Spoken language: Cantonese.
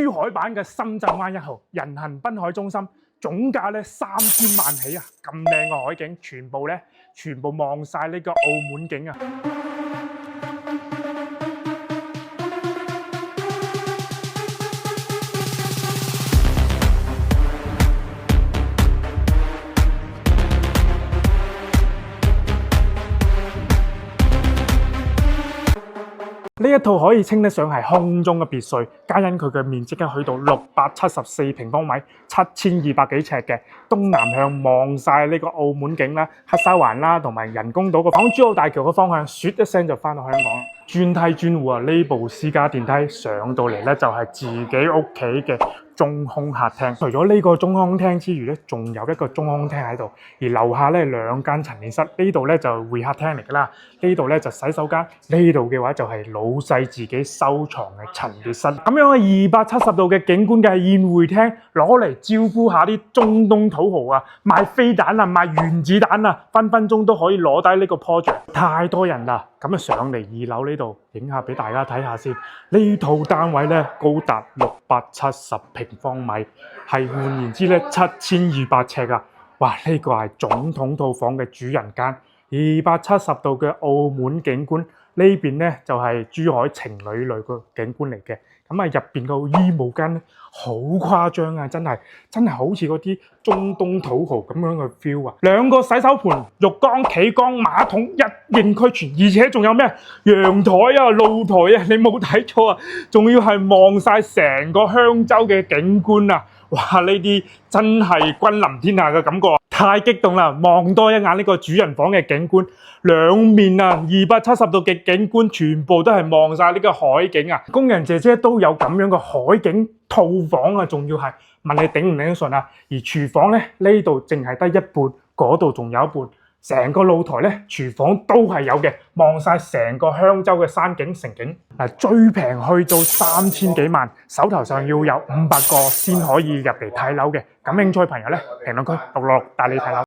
珠海版嘅深圳灣1號人行濱海中心，總價咧3000萬起啊！咁靚嘅海景，全部望晒呢個澳門景啊！呢一套可以稱得上係空中嘅別墅，皆因佢嘅面積去到674平方米，7200幾尺嘅，東南向望晒呢個澳門景啦、黑沙環啦，同埋人工島個港珠澳大橋嘅方向，唰一聲就翻到香港啦。轉梯轉戶啊！呢部私家電梯上到嚟咧，就係自己屋企嘅中空客廳。除咗呢個中空廳之餘咧，仲有一個中空廳喺度，而樓下咧2間陳列室，呢度咧就會客廳嚟噶啦，呢度咧就洗手間，呢度嘅話就係老細自己收藏嘅陳列室。咁樣嘅270度嘅景觀嘅宴會廳，攞嚟招呼下啲中東土豪啊，賣飛彈啊，賣原子彈啊，分分鐘都可以攞低呢個 project。太多人啦！咁啊上嚟2樓呢度影下俾大家睇下先。呢套單位咧高達670平方米，係換言之咧7200尺啊！哇！呢個係總統套房嘅主人間，270度嘅澳門景觀。呢邊咧就係珠海情侶類個景觀嚟嘅。咁啊入邊個衣帽間咧好誇張啊！真係好似嗰啲中東土豪咁樣嘅 feel 啊！2個洗手盆、浴缸、企缸、馬桶一應俱全，而且仲有咩陽台啊、露台啊，你冇睇錯啊！仲要係望晒成個香洲嘅景觀啊！哇！呢啲真係君臨天下嘅感覺，太激動啦！望多一眼呢個主人房嘅景觀，兩面啊270度嘅景觀，全部都係望晒呢個海景啊！工人姐姐都有咁樣嘅海景套房啊，仲要係問你頂唔頂得順啊！而廚房咧呢度淨係得一半，嗰度仲有一半。成個露台咧，廚房都係有嘅，望晒成個香洲嘅山景城景。最平去到3000幾萬，手頭上要有500個先可以入嚟睇樓嘅。感興趣朋友咧，評論區6帶你睇樓。